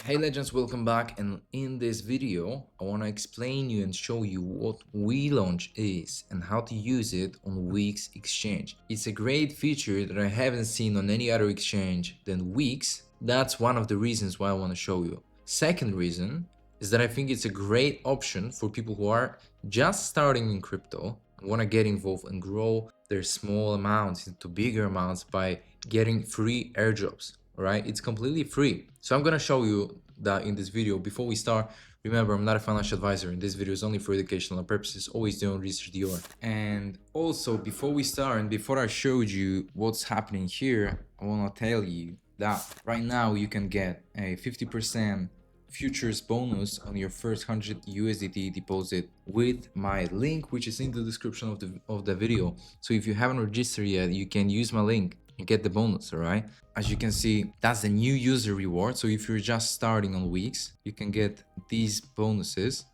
Hey legends, welcome back, and in this video I want to explain you and show you what WeLaunch is and how to use it on WEEX exchange. It's a great feature that I haven't seen on any other exchange than WEEX. That's one of the reasons why I want to show you. Second reason is that I think it's a great option for people who are just starting in crypto and want to get involved and grow their small amounts into bigger amounts by getting free airdrops. Right, it's completely free. So I'm gonna show you that in this video. Before we start, remember, I'm not a financial advisor, and this video is only for educational purposes. Always do research the org. And also, before we start and before I showed you what's happening here, I want to tell you that right now you can get a 50% futures bonus on your first 100 USDT deposit with my link, which is in the description of the video. So if you haven't registered yet, you can use my link and get the bonus. All right, as you can see, that's the new user reward. So if you're just starting on WEEX, you can get these bonuses.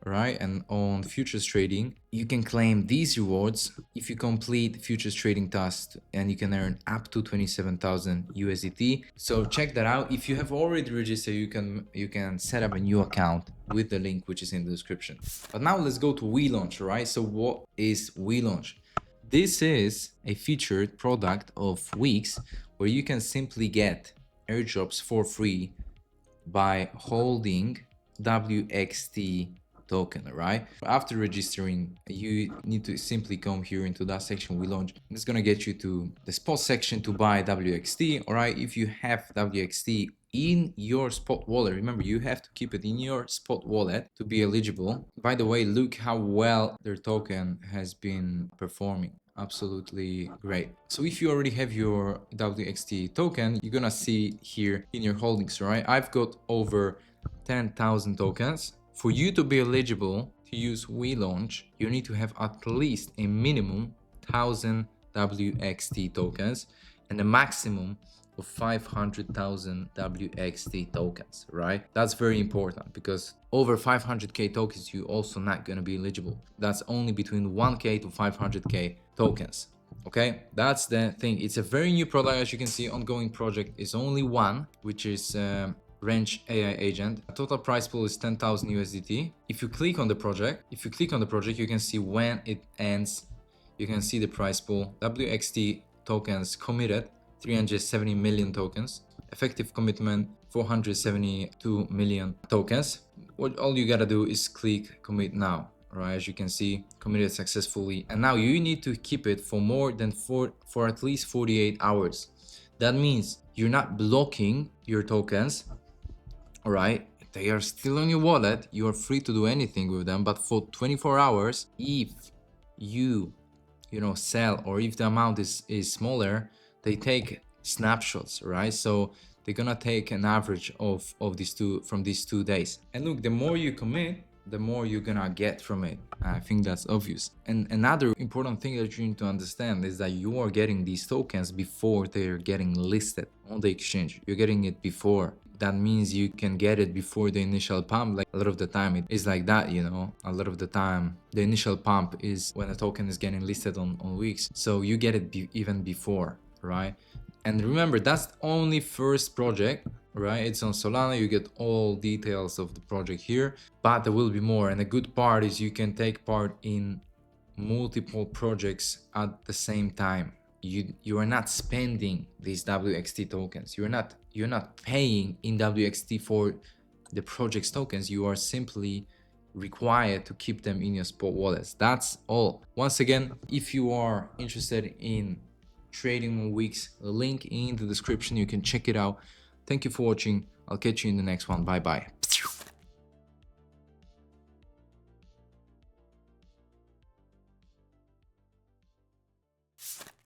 Right, and on futures trading you can claim these rewards if you complete futures trading tasks, and you can earn up to 27,000 USDT. So check that out. If you have already registered, you can set up a new account with the link which is in the description. But now let's go to WeLaunch. Right, so what is WeLaunch? This is a featured product of WEEX where you can simply get airdrops for free by holding WXT token. Right, after registering, you need to simply come here into that section WeLaunch. It's gonna get you to the spot section to buy WXT. All right, if you have WXT in your spot wallet, remember, you have to keep it in your spot wallet to be eligible. By the way, look how well their token has been performing. Absolutely great. So if you already have your WXT token, you're gonna see here in your holdings. Right, I've got over 10,000 tokens. For you to be eligible to use WeLaunch, you need to have at least a minimum 1,000 WXT tokens and a maximum of 500,000 WXT tokens. Right, that's very important, because over 500k tokens you also not going to be eligible. That's only between 1k to 500k tokens. Okay, that's the thing. It's a very new product. As you can see, ongoing project is only one, which is Wrench AI agent. Total price pool is 10,000 USDT. If you click on the project, you can see when it ends. You can see the price pool. WXT tokens committed 370 million tokens. Effective commitment 472 million tokens. What all you gotta do is click commit now. Right, as you can see, committed successfully, and now you need to keep it for more than for at least 48 hours. That means you're not blocking your tokens. All right, they are still on your wallet. You are free to do anything with them, but for 24 hours, if you sell, or if the amount is smaller, they take snapshots. Right, so they're gonna take an average of these two days. And look, the more you commit, the more you're gonna get from it. I think that's obvious. And another important thing that you need to understand is that you are getting these tokens before they're getting listed on the exchange. You're getting it before. That means you can get it before the initial pump. Like, a lot of the time it is like that, a lot of the time the initial pump is when a token is getting listed on WEEX, so you get it even before. Right, and remember, that's only first project. Right, it's on Solana. You get all details of the project here, but there will be more. And the good part is you can take part in multiple projects at the same time. You are not spending these WXT tokens. You're not paying in WXT for the project's tokens. You are simply required to keep them in your spot wallets. That's all. Once again, if you are interested in trading on WEEX, link in the description. You can check it out. Thank you for watching. I'll catch you in the next one. Bye bye.